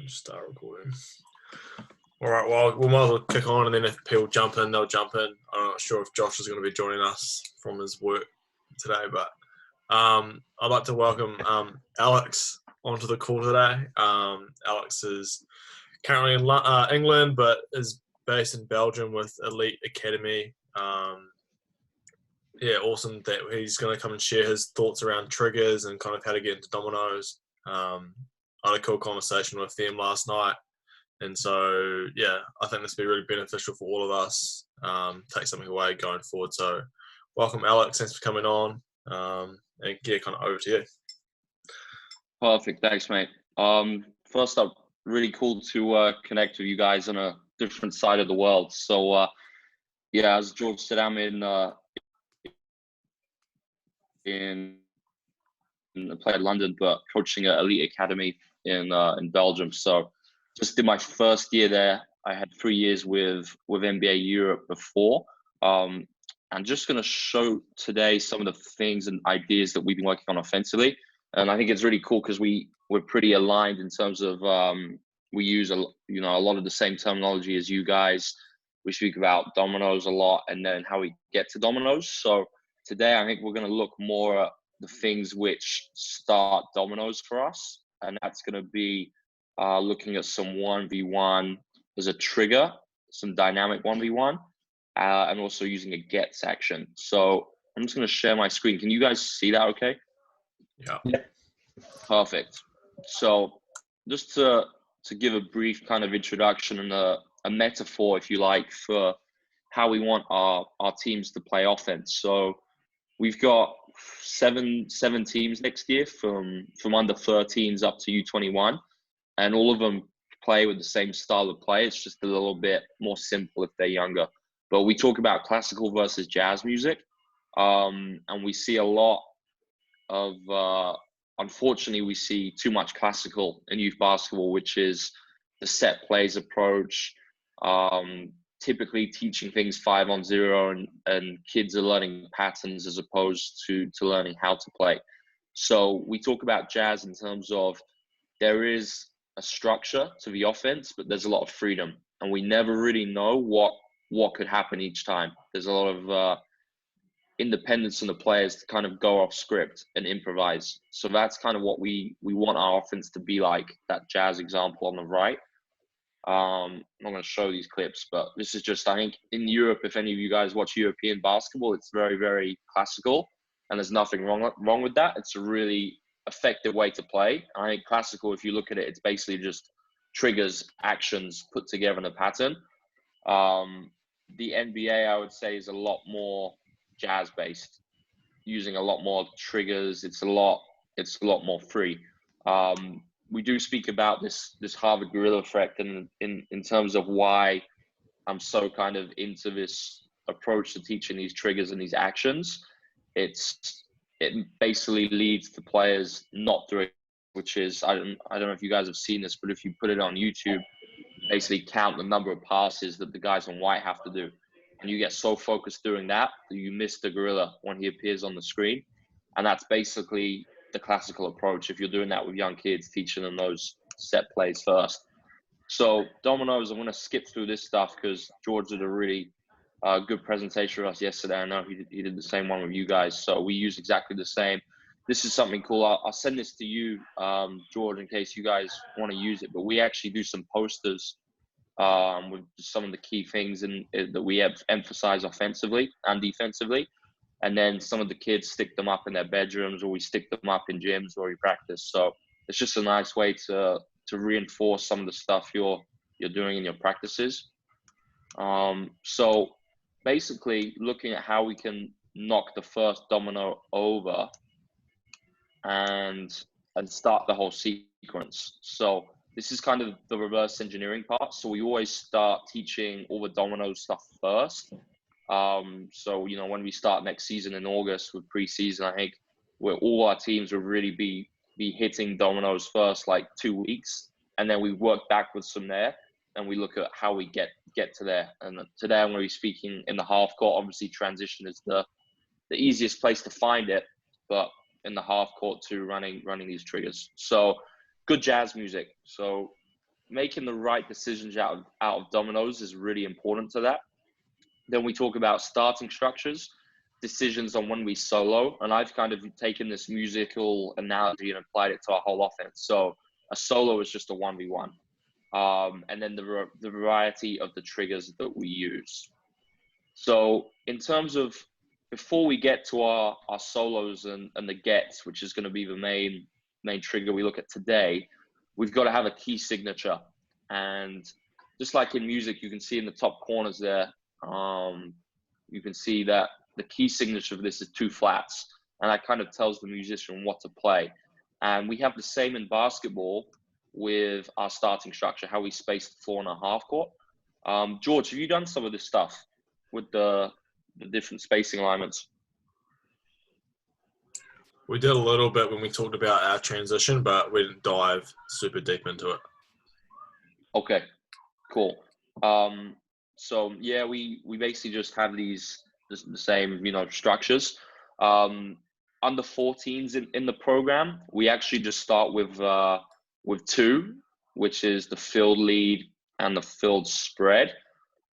Start recording. All right, well, we might as well kick on, and then if people jump in, they'll jump in. I'm not sure if Josh is going to be joining us from his work today, but I'd like to welcome Alex onto the call today. Alex is currently in England, but is based in Belgium with Elite Academy. Awesome that he's going to come and share his thoughts around triggers and kind of how to get into Dominoes. I had a cool conversation with them last night. And so, I think this will be really beneficial for all of us, take something away going forward. So welcome, Alex. Thanks for coming on. And kind of over to you. Perfect. Thanks, mate. First up, really cool to connect with you guys on a different side of the world. So, as George said, I'm played London, but coaching at Elite Academy in Belgium. So just did my first year there. I had 3 years with NBA Europe before. I'm just going to show today some of the things and ideas that we've been working on offensively. And I think it's really cool because we're pretty aligned in terms of we use a lot of the same terminology as you guys. We speak about Dominoes a lot and then how we get to Dominoes. So today I think we're going to look more at the things which start Dominoes for us. And that's going to be looking at some 1v1 as a trigger, some dynamic 1v1, and also using a gets action. So I'm just going to share my screen. Can you guys see that okay? Yeah. Perfect. So just to give a brief kind of introduction and a metaphor, if you like, for how we want our teams to play offense. So we've got seven teams next year from under 13s up to U21, and all of them play with the same style of play. It's just a little bit more simple if they're younger. But we talk about classical versus jazz music, and we see a lot of, unfortunately, we see too much classical in youth basketball, which is the set plays approach, typically teaching things 5-on-0, and kids are learning patterns as opposed to learning how to play. So we talk about jazz in terms of there is a structure to the offense, but there's a lot of freedom, and we never really know what could happen each time. There's a lot of independence in the players to kind of go off script and improvise. So that's kind of what we want our offense to be like, that jazz example on the right. I'm not going to show these clips, but this is just, I think in Europe, if any of you guys watch European basketball, it's very, very classical, and there's nothing wrong with that. It's a really effective way to play. I think classical, if you look at it, it's basically just triggers, actions put together in a pattern. The NBA, I would say, is a lot more jazz based, using a lot more triggers. It's a lot more free. We do speak about this Harvard gorilla effect, and in terms of why I'm so kind of into this approach to teaching these triggers and these actions. It basically leads to players not doing, which is, I don't know if you guys have seen this, but if you put it on YouTube, basically count the number of passes that the guys on white have to do. And you get so focused doing that you miss the gorilla when he appears on the screen. And that's basically the classical approach. If you're doing that with young kids, teaching them those set plays first. So Dominoes, I'm going to skip through this stuff because George did a really good presentation for us yesterday. I know he did the same one with you guys. So we use exactly the same. This is something cool. I'll send this to you, George, in case you guys want to use it. But we actually do some posters with some of the key things that we emphasize offensively and defensively. And then some of the kids stick them up in their bedrooms, or we stick them up in gyms where we practice. So it's just a nice way to reinforce some of the stuff you're doing in your practices. So basically looking at how we can knock the first domino over and start the whole sequence. So this is kind of the reverse engineering part. So we always start teaching all the domino stuff first. So, when we start next season in August with preseason, I think where all our teams will really be hitting dominoes first, like 2 weeks. And then we work backwards from there, and we look at how we get to there. And today I'm going to be speaking in the half court. Obviously transition is the easiest place to find it, but in the half court too, running these triggers. So good jazz music. So making the right decisions out of dominoes is really important to that. Then we talk about starting structures, decisions on when we solo. And I've kind of taken this musical analogy and applied it to our whole offense. So a solo is just a 1v1. And then the variety of the triggers that we use. So in terms of, before we get to our solos and the gets, which is going to be the main trigger we look at today, we've got to have a key signature. And just like in music, you can see in the top corners there, you can see that the key signature of this is 2 flats. And that kind of tells the musician what to play. And we have the same in basketball with our starting structure, how we space the floor in a half court. George, have you done some of this stuff with the different spacing alignments? We did a little bit when we talked about our transition, but we didn't dive super deep into it. Okay, cool. So yeah, we basically just have the same, structures. Under 14s in the program, we actually just start with 2, which is the filled lead and the filled spread.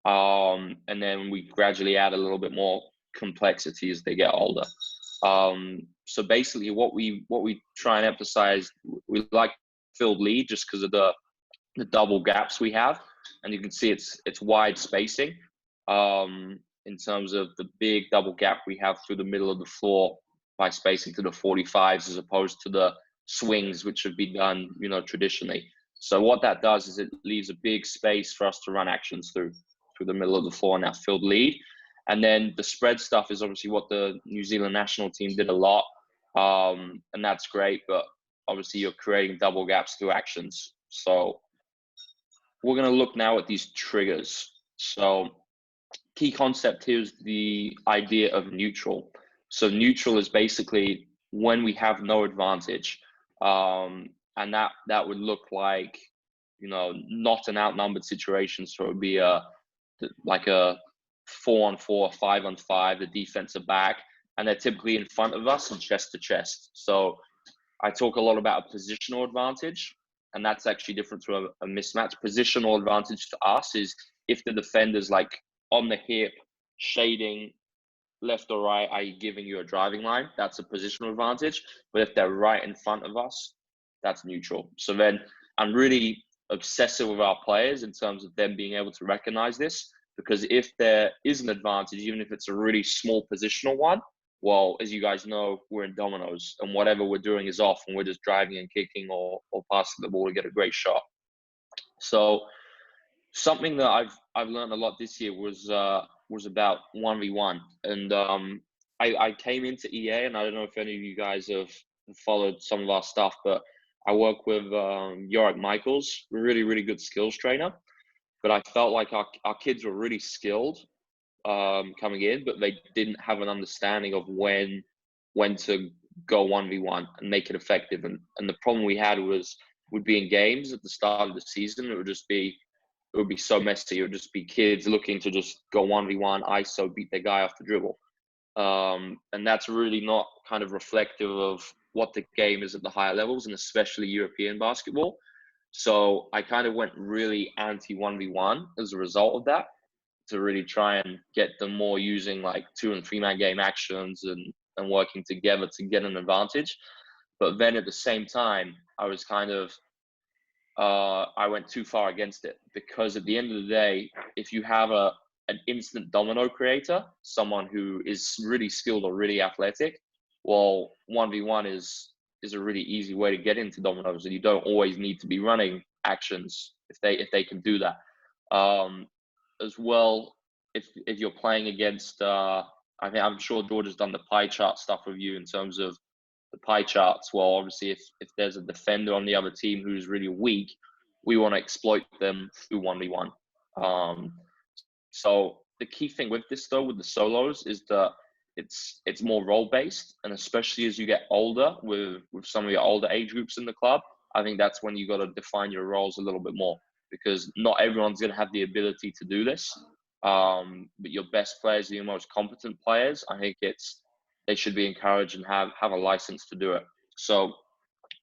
And then we gradually add a little bit more complexity as they get older. So basically what we try and emphasize, we like filled lead just because of the double gaps we have. And you can see it's wide spacing in terms of the big double gap we have through the middle of the floor by spacing to the 45s as opposed to the swings, which have been done, traditionally. So what that does is it leaves a big space for us to run actions through the middle of the floor in that filled lead. And then the spread stuff is obviously what the New Zealand national team did a lot. And that's great, but obviously you're creating double gaps through actions. So we're going to look now at these triggers. So key concept here is the idea of neutral. So neutral is basically when we have no advantage. And that would look like, not an outnumbered situation. So it would be like a 4-on-4, 5-on-5, the defensive back, and they're typically in front of us and chest to chest. So I talk a lot about a positional advantage, and that's actually different to a mismatch. Positional advantage to us is if the defender's like on the hip, shading left or right, i.e. giving you a driving line, that's a positional advantage. But if they're right in front of us, that's neutral. So then I'm really obsessive with our players in terms of them being able to recognize this, because if there is an advantage, even if it's a really small positional one, well, as you guys know, we're in dominoes and whatever we're doing is off and we're just driving and kicking or passing the ball to get a great shot. So something that I've learned a lot this year was about 1v1. And I came into EA, and I don't know if any of you guys have followed some of our stuff, but I work with Yorick Michaels, a really, really good skills trainer. But I felt like our kids were really skilled coming in, but they didn't have an understanding of when to go 1v1 and make it effective. And the problem we had was, would be in games at the start of the season, it would be so messy. It would just be kids looking to just go 1v1, ISO, beat their guy off the dribble. And that's really not kind of reflective of what the game is at the higher levels, and especially European basketball. So I kind of went really anti 1v1 as a result of that, to really try and get them more using like 2- and 3-man game actions and working together to get an advantage. But then at the same time, I was kind of, I went too far against it, because at the end of the day, if you have an instant domino creator, someone who is really skilled or really athletic, well, 1v1 is a really easy way to get into dominoes, and you don't always need to be running actions if they can do that. As well, if you're playing against, I'm sure George has done the pie chart stuff with you in terms of the pie charts. Well, obviously, if there's a defender on the other team who's really weak, we want to exploit them through 1v1. So the key thing with this, though, with the solos, is that it's more role based, and especially as you get older with some of your older age groups in the club, I think that's when you got to define your roles a little bit more, because not everyone's going to have the ability to do this. But your best players, your most competent players, I think they should be encouraged and have a license to do it. So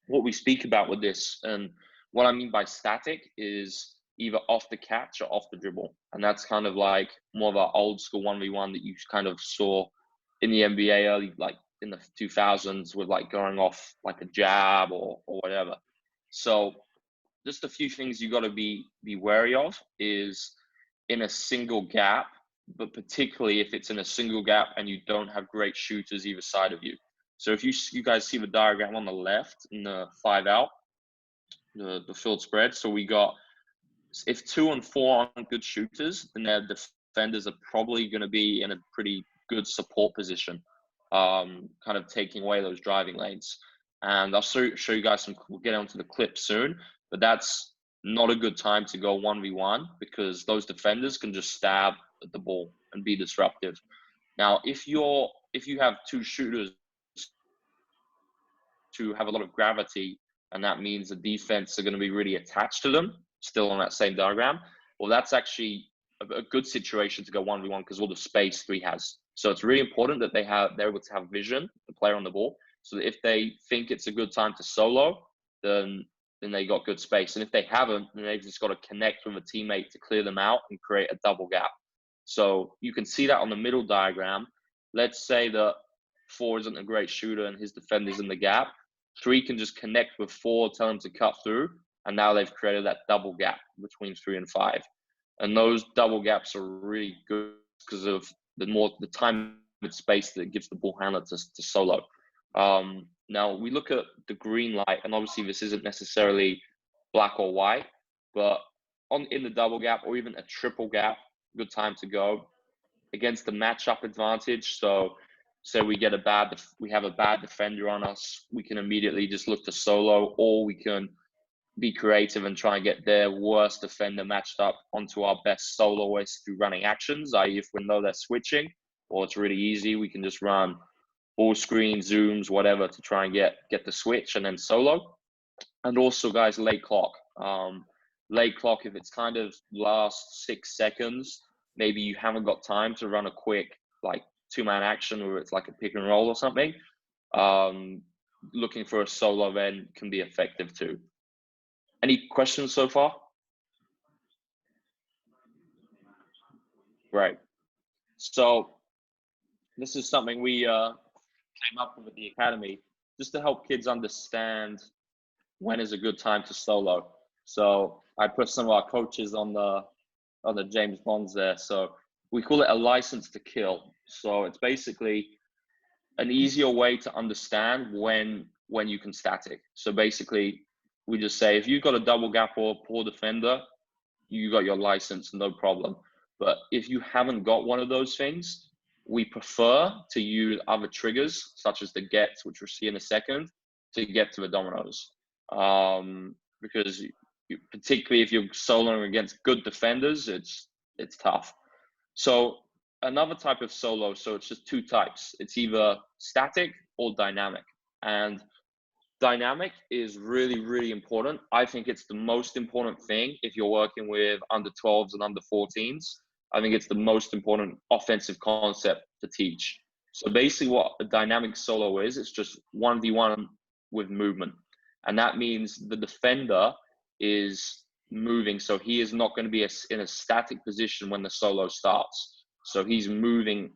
what we speak about with this, and what I mean by static is either off the catch or off the dribble. And that's kind of like more of an old school 1v1 that you kind of saw in the NBA early, like in the 2000s, with like going off like a jab or whatever. So just a few things you got to be wary of is in a single gap, but particularly if it's in a single gap and you don't have great shooters either side of you. So if you guys see the diagram on the left in the 5 out, the field spread. So we got, if 2 and 4 aren't good shooters, then their defenders are probably going to be in a pretty good support position, kind of taking away those driving lanes. And I'll show you guys some, we'll get onto the clip soon, but that's not a good time to go 1v1 because those defenders can just stab at the ball and be disruptive. Now, if you have 2 shooters to have a lot of gravity, and that means the defense are going to be really attached to them, still on that same diagram, well, that's actually a good situation to go 1v1 because all the space 3 has. So it's really important that they're able to have vision, the player on the ball, so that if they think it's a good time to solo, then they got good space. And if they haven't, then they've just got to connect with a teammate to clear them out and create a double gap. So you can see that on the middle diagram. Let's say that 4 isn't a great shooter and his defender's in the gap. 3 can just connect with 4, tell him to cut through, and now they've created that double gap between 3 and 5. And those double gaps are really good because of the time and space that it gives the ball handler to solo. Now we look at the green light, and obviously this isn't necessarily black or white, but in the double gap or even a triple gap, good time to go against the matchup advantage. So say we have a bad defender on us, we can immediately just look to solo, or we can be creative and try and get their worst defender matched up onto our best soloist through running actions, i.e. if we know they're switching, or it's really easy, we can just run ball screen, zooms, whatever to try and get the switch and then solo. And also, guys, late clock. Late clock, if it's kind of last 6 seconds, maybe you haven't got time to run a quick like 2-man action, or it's like a pick and roll or something. Looking for a solo then can be effective too. Any questions so far? Right. So this is something we came up with at the academy just to help kids understand when is a good time to solo. So I put some of our coaches on the James Bonds there. So we call it a license to kill. So it's basically an easier way to understand when you can static. So basically, we just say if you've got a double gap or poor defender, you got your license, no problem. But if you haven't got one of those things, we prefer to use other triggers, such as the gets, which we'll see in a second, to get to the dominoes. Because particularly if you're soloing against good defenders, it's tough. So another type of solo, so it's just 2 types. It's either static or dynamic. And dynamic is really, really important. I think it's the most important thing if you're working with under 12s and under 14s. I think it's the most important offensive concept to teach. So basically what a dynamic solo is, it's just 1v1 with movement. And that means the defender is moving. So he is not going to be in a static position when the solo starts. So he's moving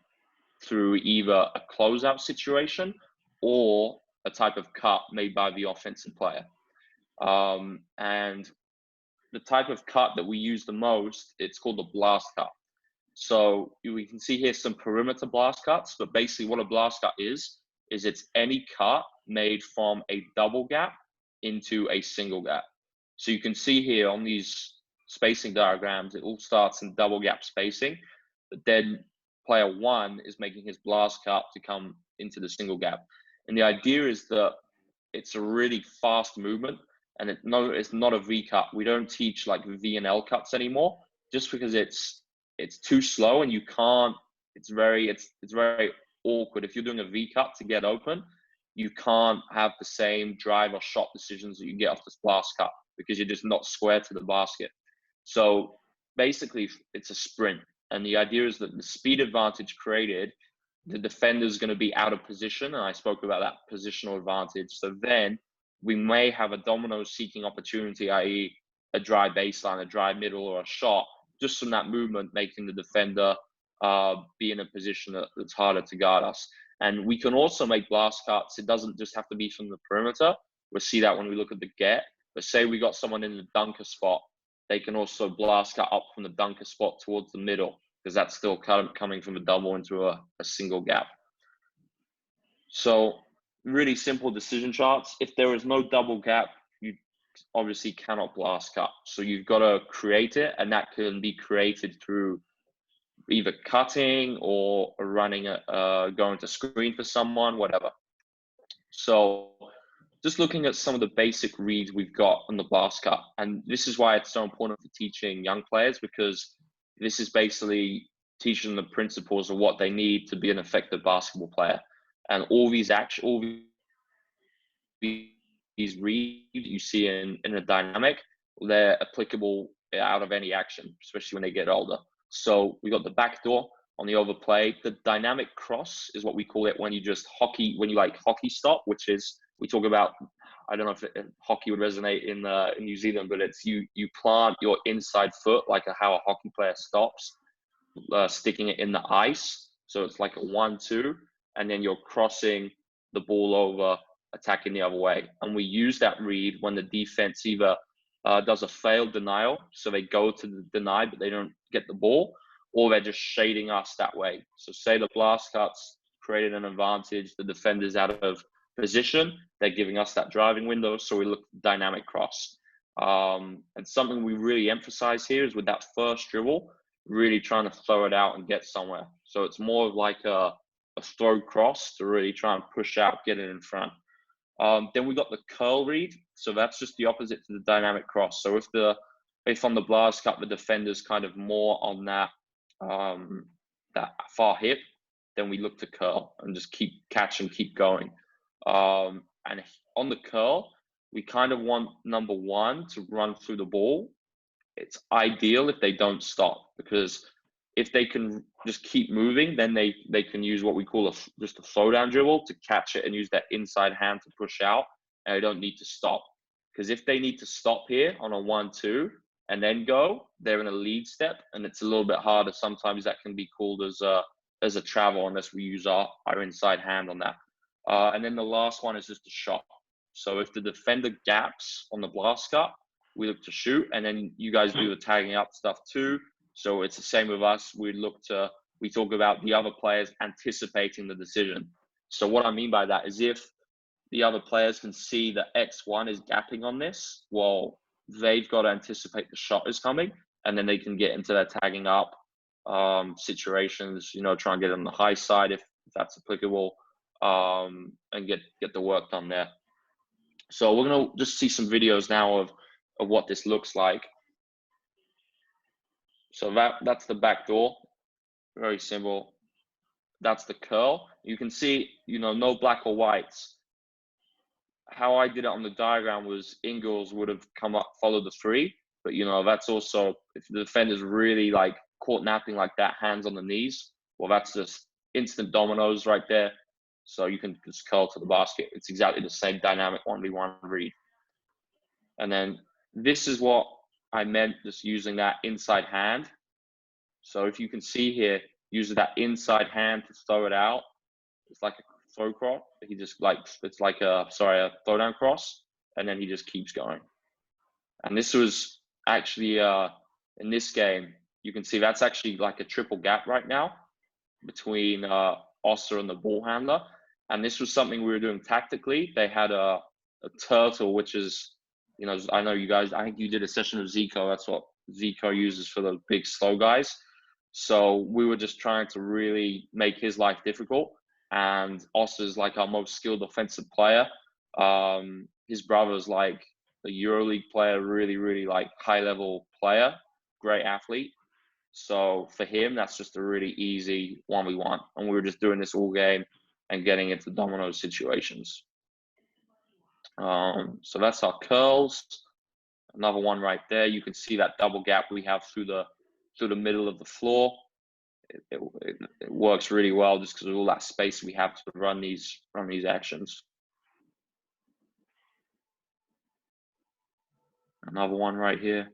through either a closeout situation or a type of cut made by the offensive player. And the type of cut that we use the most, it's called the blast cut. So we can see here some perimeter blast cuts, but basically what a blast cut is it's any cut made from a double gap into a single gap. So you can see here on these spacing diagrams, it all starts in double gap spacing, but then player 1 is making his blast cut to come into the single gap. And the idea is that it's a really fast movement, and it's not a V cut. We don't teach like V and L cuts anymore, just because it's too slow and you can't. It's very awkward. If you're doing a V cut to get open, you can't have the same drive or shot decisions that you get off this blast cut because you're just not square to the basket. So basically, it's a sprint, and the idea is that the speed advantage created, the defender is going to be out of position, and I spoke about that positional advantage. So then we may have a domino seeking opportunity, i.e. a dry baseline, a dry middle, or a shot, just from that movement, making the defender be in a position that's harder to guard us. And we can also make blast cuts. It doesn't just have to be from the perimeter. We'll see that when we look at the get. But say we got someone in the dunker spot, they can also blast cut up from the dunker spot towards the middle, because that's still kind of coming from a double into a single gap. So really simple decision charts. If there is no double gap, you obviously cannot blast cut. So you've got to create it, and that can be created through either cutting or running going to screen for someone, whatever. So just looking at some of the basic reads we've got on the blast cut, and this is why it's so important for teaching young players, because this is basically teaching them the principles of what they need to be an effective basketball player. And all these reads you see in a dynamic, they're applicable out of any action, especially when they get older. So we got the backdoor on the overplay. The dynamic cross is what we call it when you like hockey stop, which is, we talk about, I don't know if hockey would resonate in New Zealand, but it's you plant your inside foot like how a hockey player stops, sticking it in the ice. So it's like a 1-2, and then you're crossing the ball over, attacking the other way. And we use that read when the defense either does a failed denial, so they go to the deny but they don't get the ball, or they're just shading us that way. So say the blast cuts created an advantage, the defender's out of position, they're giving us that driving window, so we look dynamic cross. And something we really emphasize here is with that first dribble, really trying to throw it out and get somewhere. So it's more of like a throw cross to really try and push out, get it in front. Then we got the curl read. So that's just the opposite to the dynamic cross. So if on the blast cut, the defender's kind of more on that far hip, then we look to curl and just keep going. And on the curl, we kind of want number one to run through the ball. It's ideal if they don't stop, because if they can just keep moving, then they can use what we call just a throwdown dribble to catch it and use that inside hand to push out, and they don't need to stop. Because if they need to stop here on a 1-2 and then go, they're in a lead step, and it's a little bit harder. Sometimes that can be called as a travel unless we use our inside hand on that. And then the last one is just a shot. So if the defender gaps on the blast cut, we look to shoot, and then you guys do the tagging up stuff too. So it's the same with us. We talk about the other players anticipating the decision. So what I mean by that is if the other players can see that X1 is gapping on this, well, they've got to anticipate the shot is coming, and then they can get into their tagging up situations, try and get on the high side if that's applicable, and get the work done there. So we're going to just see some videos now of what this looks like. So that's the back door, very simple. That's the curl. You can see, no black or whites. How I did it on the diagram was Ingles would have come up, followed the three, but that's also, if the defender's really like caught napping like that, hands on the knees, well, that's just instant dominoes right there. So you can just curl to the basket. It's exactly the same dynamic 1v1 read. And then this is what I meant, just using that inside hand. So if you can see here, using that inside hand to throw it out, it's like a throw cross. It's like a throwdown cross, and then he just keeps going. And this was actually in this game, you can see that's actually like a triple gap right now between Oster and the ball handler. And this was something we were doing tactically. They had a turtle, which is, I know you guys, I think you did a session of Zico. That's what Zico uses for the big slow guys. So we were just trying to really make his life difficult. And Oster's like our most skilled offensive player. His brother's like a EuroLeague player, really, really like high level player, great athlete. So for him, that's just a really easy 1v1. And we were just doing this all game and getting into domino situations. So that's our curls. Another one right there. You can see that double gap we have through the middle of the floor. It works really well just because of all that space we have to run these actions. Another one right here.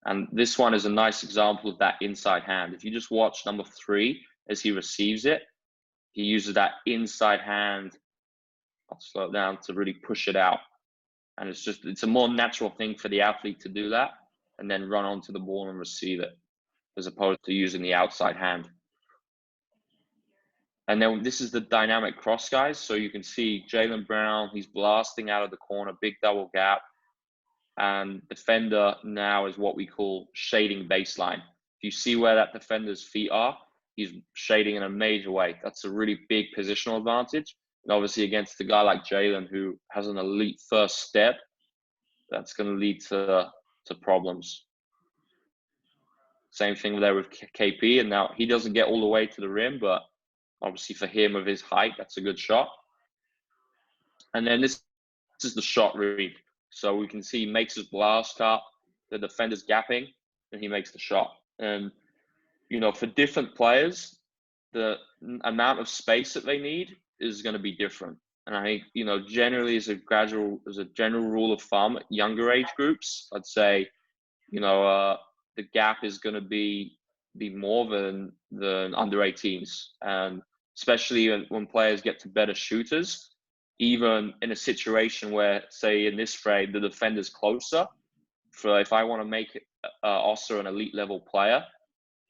And this one is a nice example of that inside hand. If you just watch number 3 as he receives it, he uses that inside hand, I'll slow it down, to really push it out. And it's a more natural thing for the athlete to do that and then run onto the ball and receive it, as opposed to using the outside hand. And then this is the dynamic cross, guys. So you can see Jaylen Brown, he's blasting out of the corner, big double gap. And defender now is what we call shading baseline. If you see where that defender's feet are, he's shading in a major way. That's a really big positional advantage. And obviously against a guy like Jaylen, who has an elite first step, that's going to lead to problems. Same thing there with KP. And now he doesn't get all the way to the rim, but obviously for him with his height, that's a good shot. And then this is the shot read. So we can see he makes his blast cut, the defender's gapping, and he makes the shot. And, you know, for different players, the amount of space that they need is going to be different. And I think, you know, generally as a general rule of thumb, younger age groups, I'd say, you know, the gap is going to be more than under 18s. And especially when players get to better shooters, even in a situation where, say, in this frame, the defender's closer, if I want to make Osser an elite level player,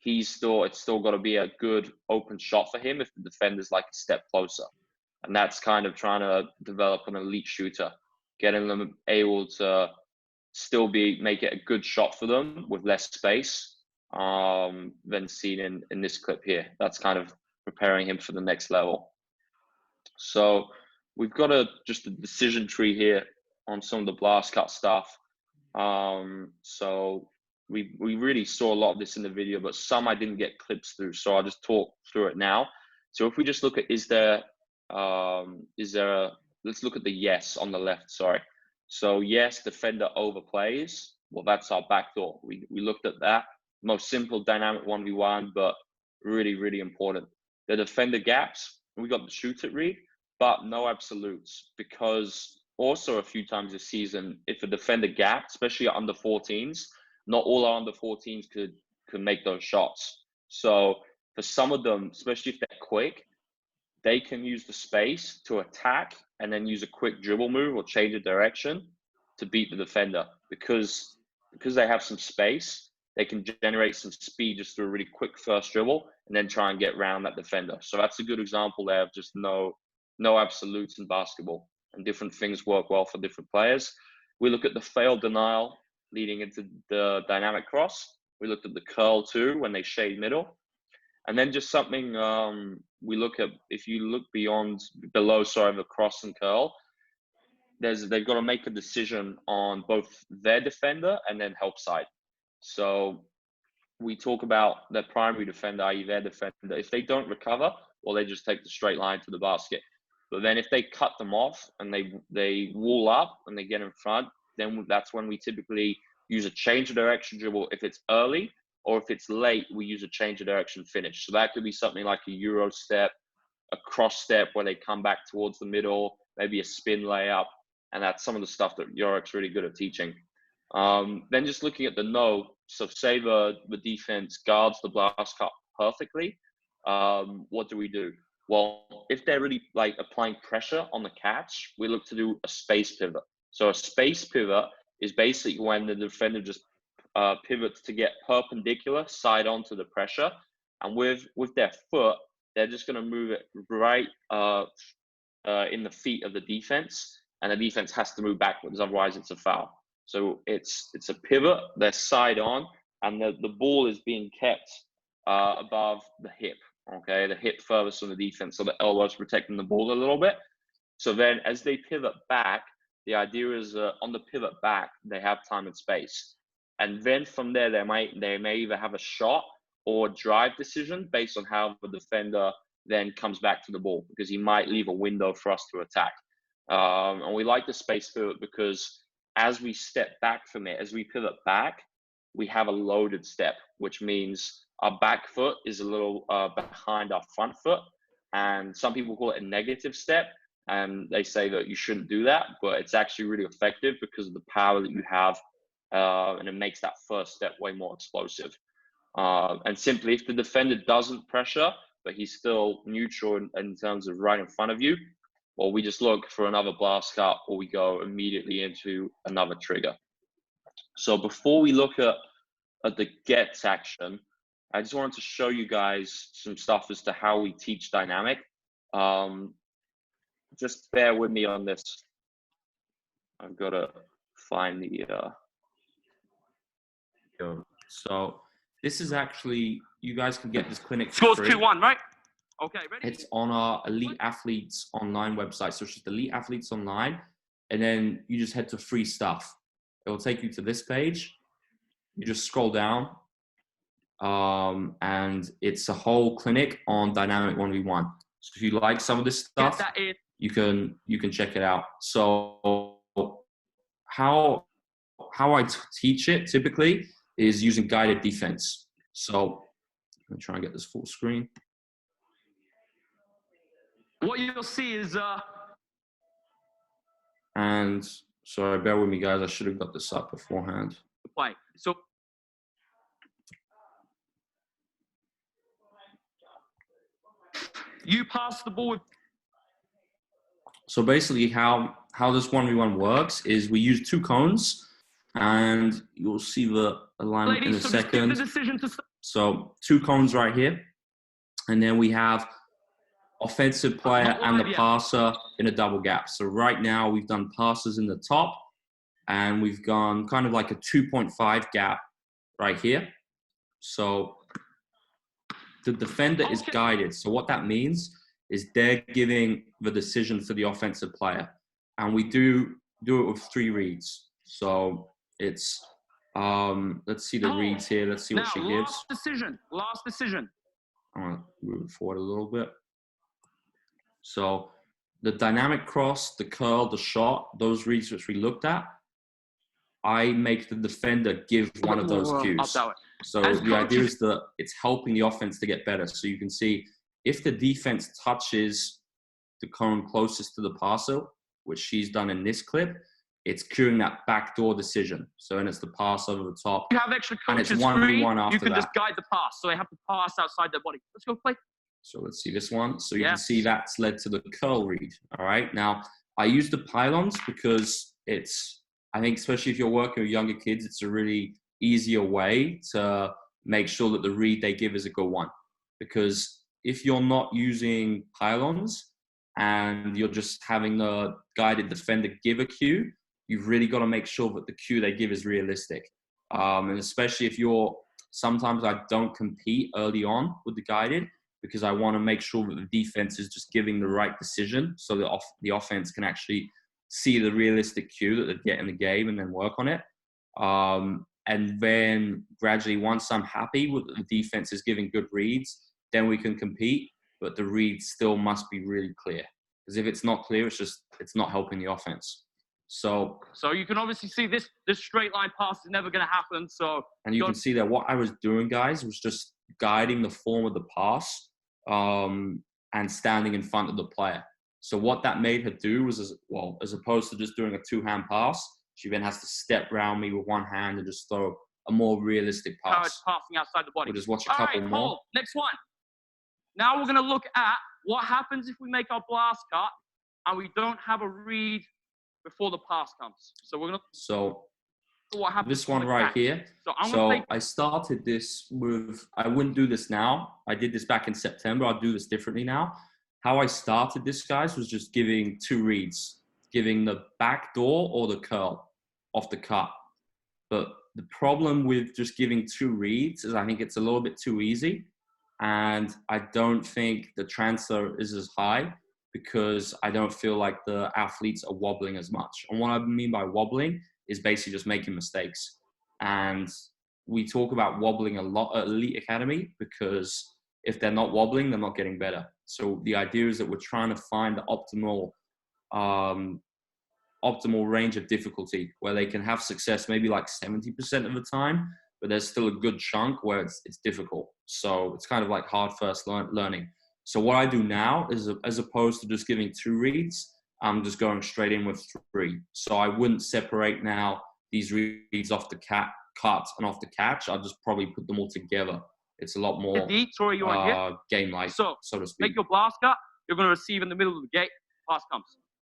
it's still got to be a good open shot for him if the defender's like a step closer. And that's kind of trying to develop an elite shooter, getting them able to still make it a good shot for them with less space than seen in this clip here. That's kind of preparing him for the next level. So we've got just a decision tree here on some of the blast cut stuff. So we really saw a lot of this in the video, but some I didn't get clips through. So I'll just talk through it now. So if we just look at, let's look at the yes on the left, sorry. So yes, defender overplays. Well, that's our backdoor. We looked at that. Most simple dynamic 1v1, but really, really important. The defender gaps, we got the shoot it read, but no absolutes, because also a few times this season, if a defender gap, especially under 14s, not all our under 14s could make those shots. So for some of them, especially if they're quick, they can use the space to attack and then use a quick dribble move or change of direction to beat the defender. Because they have some space, they can generate some speed just through a really quick first dribble and then try and get around that defender. So that's a good example there of just no absolutes in basketball, and different things work well for different players. We look at the failed denial leading into the dynamic cross. We looked at the curl too when they shade middle. And then just something we look at, if you look below the cross and curl, they've got to make a decision on both their defender and then help side. So we talk about their primary defender, i.e. their defender. If they don't recover, well, they just take the straight line to the basket. But then if they cut them off and they wall up and they get in front, then that's when we typically use a change of direction dribble if it's early, or if it's late, we use a change of direction finish. So that could be something like a Euro step, a cross step where they come back towards the middle, maybe a spin layup. And that's some of the stuff that Yorik's really good at teaching. Then just looking at the no, so say the defense guards the blast cut perfectly, what do we do? Well, if they're really like applying pressure on the catch, we look to do a space pivot. So a space pivot is basically when the defender just pivots to get perpendicular side on to the pressure, and with their foot, they're just going to move it right in the feet of the defense, and the defense has to move backwards, otherwise it's a foul. So it's a pivot, they're side on, and the ball is being kept above the hip, okay? The hip furthest from the defense, so the elbow's protecting the ball a little bit. So then as they pivot back, the idea is on the pivot back, they have time and space. And then from there, they may either have a shot or drive decision based on how the defender then comes back to the ball, because he might leave a window for us to attack. And we like the space pivot because as we step back from it, as we pivot back, we have a loaded step, which means our back foot is a little behind our front foot. And some people call it a negative step. And they say that you shouldn't do that, but it's actually really effective because of the power that you have, and it makes that first step way more explosive. And simply, if the defender doesn't pressure, but he's still neutral in terms of right in front of you, well, we just look for another blast cut, or we go immediately into another trigger. So before we look at the gets action, I just wanted to show you guys some stuff as to how we teach dynamic. Just bear with me on this. I've got to find the. So this is actually, you guys can get this clinic for Scores free. 2-1, right? Okay, ready? It's on our Elite Athletes Online website. So it's just Elite Athletes Online. And then you just head to free stuff. It will take you to this page. You just scroll down. And it's a whole clinic on Dynamic 1v1. So if you like some of this stuff, you can check it out. So how I teach it typically is using guided defense. So let me try and get this full screen. What you'll see is And sorry, bear with me, guys. I should have got this up beforehand. play. So you pass the ball with. So basically how this 1v1 works is we use 2 cones, and you'll see the alignment in a second. So 2 cones right here. And then we have offensive player and the passer in a double gap. So right now we've done passes in the top, and we've gone kind of like a 2.5 gap right here. So the defender is guided. So what that means is they're giving the decision for the offensive player. And we do it with 3 reads. So it's, let's see the reads here. Let's see what she gives. Last decision. I'm going to move it forward a little bit. So the dynamic cross, the curl, the shot, those reads which we looked at, I make the defender give one of those cues. So the idea is that it's helping the offense to get better. So you can see if the defense touches the cone closest to the passer, which she's done in this clip, it's cueing that backdoor decision. So then it's the pass over the top. You have extra coaches, and it's 1v1 after you can that. just guide the pass. So they have to pass outside their body. Let's go play. So let's see this one. So you can see that's led to the curl read. All right. Now, I use the pylons because it's, I think, especially if you're working with younger kids, it's a really easier way to make sure that the read they give is a good one. Because if you're not using pylons and you're just having the guided defender give a cue, you've really got to make sure that the cue they give is realistic. And especially if sometimes I don't compete early on with the guided, because I want to make sure that the defense is just giving the right decision so that the offense can actually see the realistic cue that they get in the game and then work on it. And then gradually, once I'm happy with the defense is giving good reads, then we can compete, but the reads still must be really clear. Because if it's not clear, it's not helping the offense. So you can obviously see this straight line pass is never going to happen. And you can see that what I was doing, guys, was just guiding the form of the pass and standing in front of the player. So what that made her do was, as opposed to just doing a 2-hand pass, she then has to step around me with one hand and just throw a more realistic pass. It's passing outside the body. We'll just watch a couple more. Hold. Next one. Now we're going to look at what happens if we make our blast cut and we don't have a read before the pass comes. So we're going to... So what happens this one right here. So I started this with, I wouldn't do this now. I did this back in September. I'll do this differently now. How I started this, guys, was just giving 2 reads, giving the back door or the curl off the cut. But the problem with just giving 2 reads is I think it's a little bit too easy. And I don't think the transfer is as high because I don't feel like the athletes are wobbling as much. And what I mean by wobbling is basically just making mistakes. And we talk about wobbling a lot at Elite Academy because if they're not wobbling, they're not getting better. So the idea is that we're trying to find the optimal range of difficulty where they can have success maybe like 70% of the time, but there's still a good chunk where it's difficult. So it's kind of like hard first learning. So what I do now is, as opposed to just giving 2 reads, I'm just going straight in with 3. So I wouldn't separate now these reads off the cut and off the catch. I'll just probably put them all together. It's a lot more game-like, so to speak. Make your blast cut. You're going to receive in the middle of the gate. Pass comes.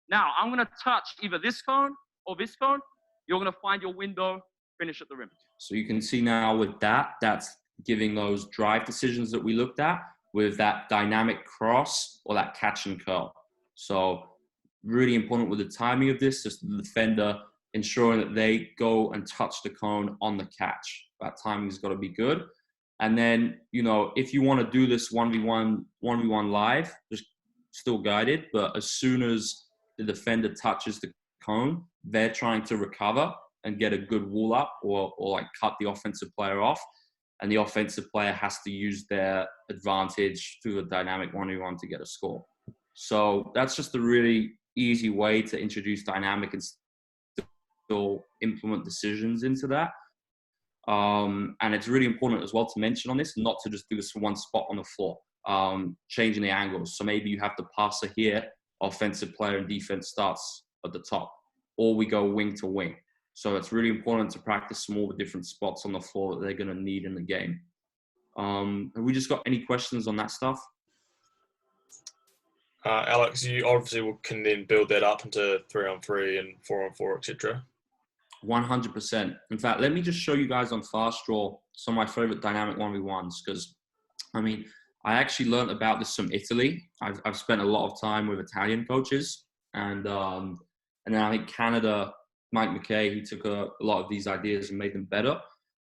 Now, I'm going to touch either this cone or this cone. You're going to find your window, finish at the rim. So you can see now with that, that's giving those drive decisions that we looked at with that dynamic cross or that catch and curl. So really important with the timing of this, just the defender ensuring that they go and touch the cone on the catch. That timing's got to be good. And then, you know, if you want to do this 1v1 live, just still guided, but as soon as the defender touches the cone, they're trying to recover and get a good wall up or like cut the offensive player off. And the offensive player has to use their advantage through the dynamic 1v1 to get a score. So that's just a really easy way to introduce dynamic and still implement decisions into that. And it's really important as well to mention on this, not to just do this for one spot on the floor, changing the angles. So maybe you have the passer here, offensive player and defense starts at the top, or we go wing to wing. So it's really important to practice some more different spots on the floor that they're going to need in the game. Have we just got any questions on that stuff? Alex, you obviously can then build that up into 3-on-3 and 4-on-4, etc. 100%. In fact, let me just show you guys on Fast Draw some of my favorite dynamic 1v1s, because, I mean, I actually learned about this from Italy. I've spent a lot of time with Italian coaches, and then I think Canada, Mike McKay, he took a lot of these ideas and made them better.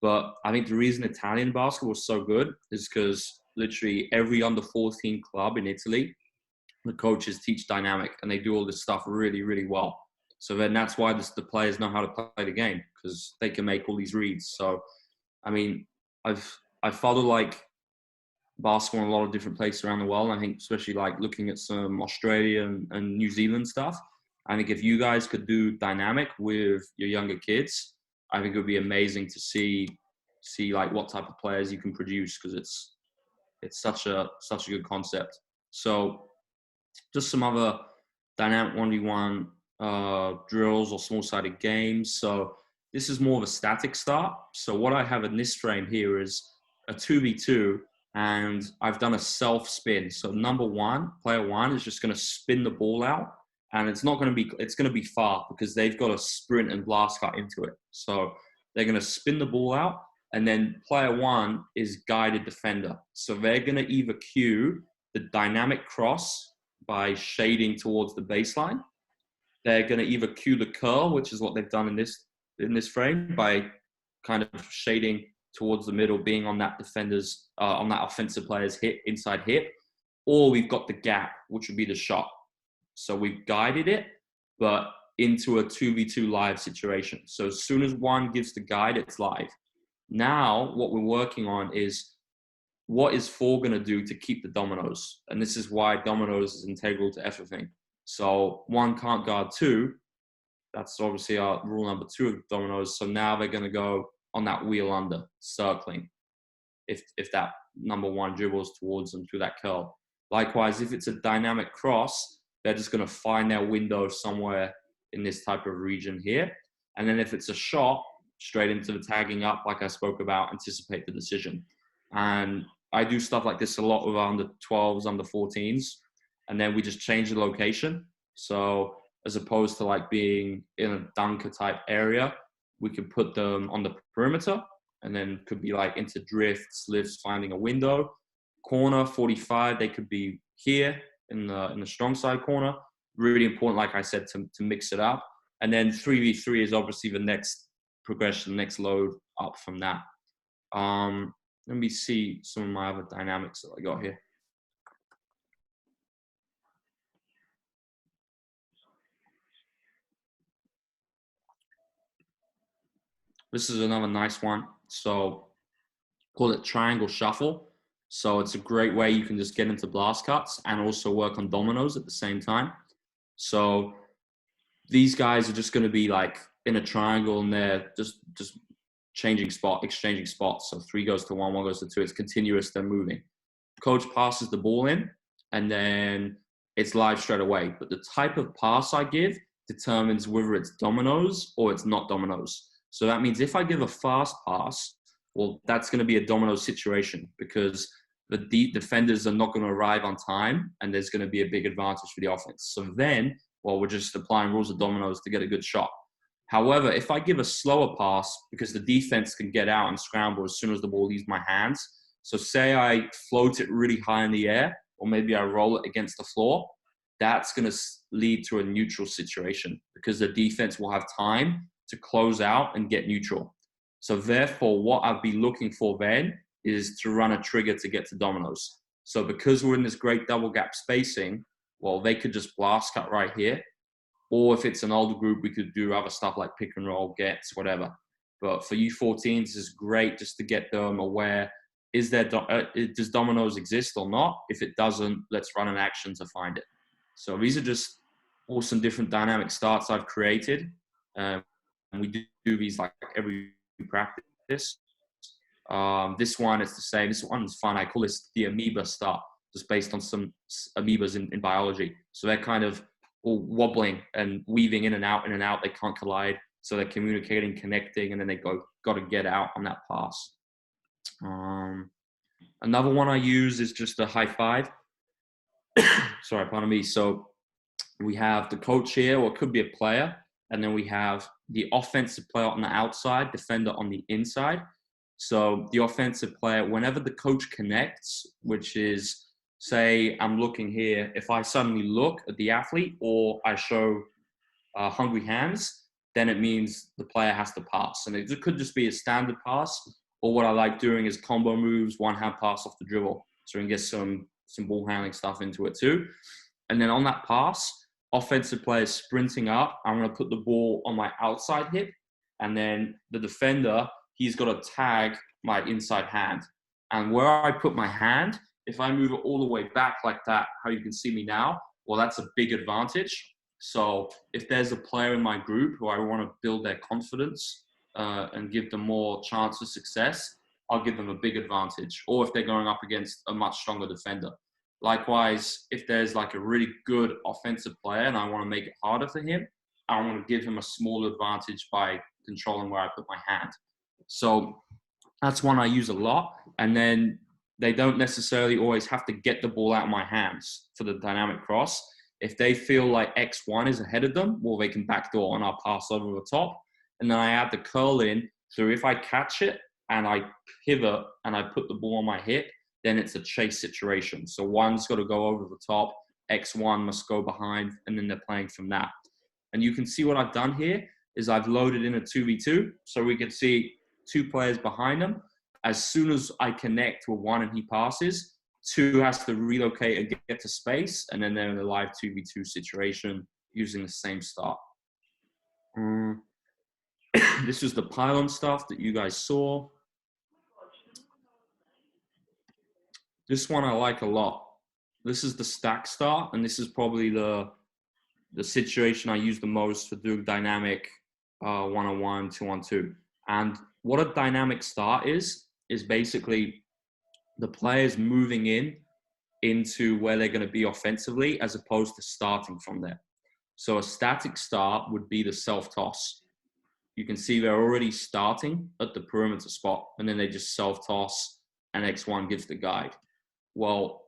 But I think the reason Italian basketball is so good is because literally every under 14 club in Italy, the coaches teach dynamic and they do all this stuff really, really well. So then that's why the players know how to play the game, because they can make all these reads. So, I mean, I follow like basketball in a lot of different places around the world. I think especially like looking at some Australia and New Zealand stuff. I think if you guys could do dynamic with your younger kids, I think it would be amazing to see like what type of players you can produce, because it's such a good concept. So just some other dynamic 1v1 drills or small-sided games. So this is more of a static start. So what I have in this frame here is a 2v2, and I've done a self-spin. So player one is just going to spin the ball out, and it's going to be far because they've got a sprint and blast cut into it. So they're going to spin the ball out, and then player one is guided defender. So they're going to either cue the dynamic cross by shading towards the baseline. They're going to either cue the curl, which is what they've done in this frame, by kind of shading towards the middle, being on that defender's, on that offensive player's inside hip, or we've got the gap, which would be the shot. So we've guided it, but into a 2v2 live situation. So as soon as one gives the guide, it's live. Now, what we're working on is what is 4 going to do to keep the dominoes? And this is why dominoes is integral to everything. So 1 can't guard 2. That's obviously our rule number 2 of dominoes. So now they're going to go on that wheel under, circling, if that number 1 dribbles towards them through that curl. Likewise, if it's a dynamic cross, they're just going to find their window somewhere in this type of region here. And then if it's a shot, straight into the tagging up, like I spoke about, anticipate the decision. And I do stuff like this a lot with under 12s, under 14s. And then we just change the location. So as opposed to like being in a dunker type area, we could put them on the perimeter, and then could be like into drifts, lifts, finding a window. Corner 45, they could be here in the strong side corner. Really important, like I said, to mix it up. And then 3v3 is obviously the next progression, next load up from that. Let me see some of my other dynamics that I got here. This is another nice one. So call it triangle shuffle. So it's a great way you can just get into blast cuts and also work on dominoes at the same time. So these guys are just going to be like in a triangle, and they're just exchanging spots. So 3 goes to 1, 1 goes to 2. It's continuous. They're moving. Coach passes the ball in, and then it's live straight away. But the type of pass I give determines whether it's dominoes or it's not dominoes. So that means if I give a fast pass, well, that's going to be a domino situation because the defenders are not going to arrive on time and there's going to be a big advantage for the offense. So then, well, we're just applying rules of dominoes to get a good shot. However, if I give a slower pass, because the defense can get out and scramble as soon as the ball leaves my hands. So say I float it really high in the air, or maybe I roll it against the floor, that's going to lead to a neutral situation because the defense will have time to close out and get neutral. So therefore, what I'd be looking for then is to run a trigger to get to dominoes. So because we're in this great double gap spacing, well, they could just blast cut right here. Or if it's an older group, we could do other stuff like pick and roll, gets, whatever. But for U14, this is great just to get them aware. Is there does dominoes exist or not? If it doesn't, let's run an action to find it. So these are just awesome different dynamic starts I've created. And we do these like every practice. This one is the same. This one's fun. I call this the amoeba start, just based on some amoebas in biology. So they're kind of all wobbling and weaving in and out. They can't collide. So they're communicating, connecting, and then they got to get out on that pass. Another one I use is just a high five. Sorry, pardon me. So we have the coach here, or it could be a player. And then we have the offensive player on the outside, defender on the inside. So the offensive player, whenever the coach connects, which is, say, I'm looking here, if I suddenly look at the athlete or I show hungry hands, then it means the player has to pass. And it could just be a standard pass, or what I like doing is combo moves, one-hand pass off the dribble. So we can get some ball handling stuff into it too. And then on that pass, offensive player is sprinting up. I'm going to put the ball on my outside hip. And then the defender, he's got to tag my inside hand. And where I put my hand, if I move it all the way back like that, how you can see me now, well, that's a big advantage. So if there's a player in my group who I want to build their confidence and give them more chance of success, I'll give them a big advantage. Or if they're going up against a much stronger defender. Likewise, if there's like a really good offensive player and I want to make it harder for him, I want to give him a small advantage by controlling where I put my hand. So that's one I use a lot. And then they don't necessarily always have to get the ball out of my hands for the dynamic cross. If they feel like X1 is ahead of them, well, they can backdoor and I'll pass over the top. And then I add the curl in. So if I catch it and I pivot and I put the ball on my hip, then it's a chase situation. So one's got to go over the top, X1 must go behind, and then they're playing from that. And you can see what I've done here is I've loaded in a 2v2. So we can see two players behind them. As soon as I connect with one and he passes, two has to relocate and get to space, and then they're in a live 2v2 situation using the same start. This is the pylon stuff that you guys saw. This one I like a lot. This is the stack start, and this is probably the situation I use the most for doing dynamic one-on-one, two-on-two. And what a dynamic start is basically the players moving into where they're going to be offensively as opposed to starting from there. So a static start would be the self-toss. You can see they're already starting at the perimeter spot, and then they just self-toss, and X1 gives the guide. Well,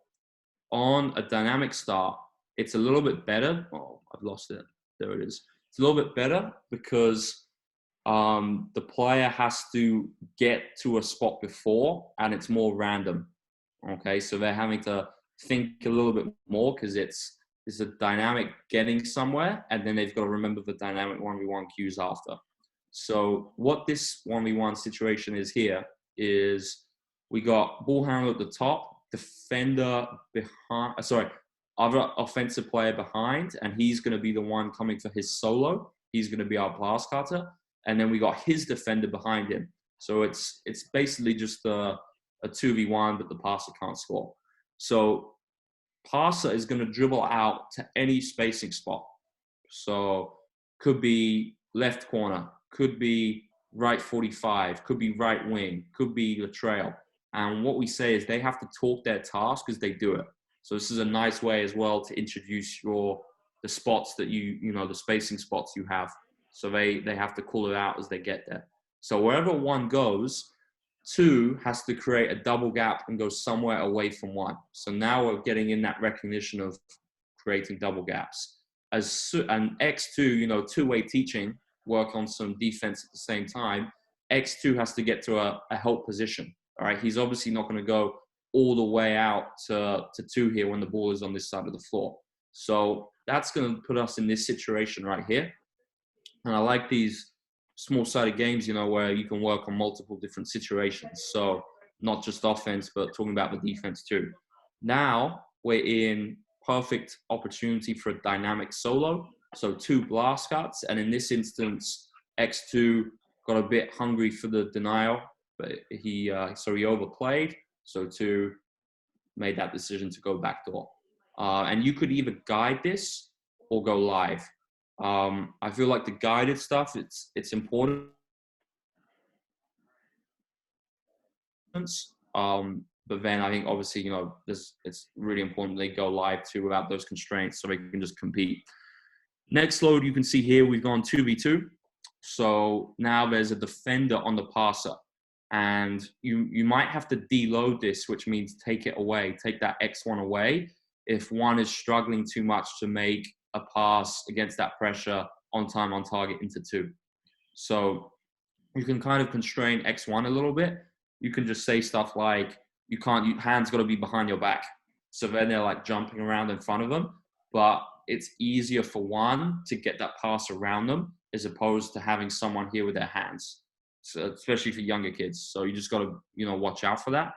on a dynamic start, it's a little bit better. Oh, I've lost it. There it is. It's a little bit better because the player has to get to a spot before, and it's more random. Okay, so they're having to think a little bit more because it's a dynamic getting somewhere, and then they've got to remember the dynamic 1v1 cues after. So what this 1v1 situation is here is we got ball handler at the top, defender behind, other offensive player behind, and he's going to be the one coming for his solo. He's going to be our pass cutter. And then we got his defender behind him. So it's basically just a 2v1, but the passer can't score. So passer is going to dribble out to any spacing spot. So could be left corner, could be right 45, could be right wing, could be the trail. And what we say is they have to talk their task as they do it. So this is a nice way as well to introduce the spots that the spacing spots you have. So they have to call it out as they get there. So wherever one goes, two has to create a double gap and go somewhere away from one. So now we're getting in that recognition of creating double gaps. And X2, two-way teaching, work on some defense at the same time. X2 has to get to a help position. All right, he's obviously not going to go all the way out to two here when the ball is on this side of the floor. So that's going to put us in this situation right here. And I like these small-sided games, where you can work on multiple different situations. So not just offense, but talking about the defense too. Now we're in perfect opportunity for a dynamic solo. So two blast cuts. And in this instance, X2 got a bit hungry for the denial, but he overplayed. So two made that decision to go backdoor. And you could either guide this or go live. I feel like the guided stuff, it's important. But then I think obviously, it's really important they go live too without those constraints so they can just compete. Next load, you can see here, we've gone 2v2. So now there's a defender on the passer. And you might have to deload this, which means take it away, take that X1 away if one is struggling too much to make a pass against that pressure on time, on target into two. So you can kind of constrain X1 a little bit. You can just say stuff like, hands got to be behind your back. So then they're like jumping around in front of them. But it's easier for one to get that pass around them as opposed to having someone here with their hands. So especially for younger kids. So you just got to, watch out for that.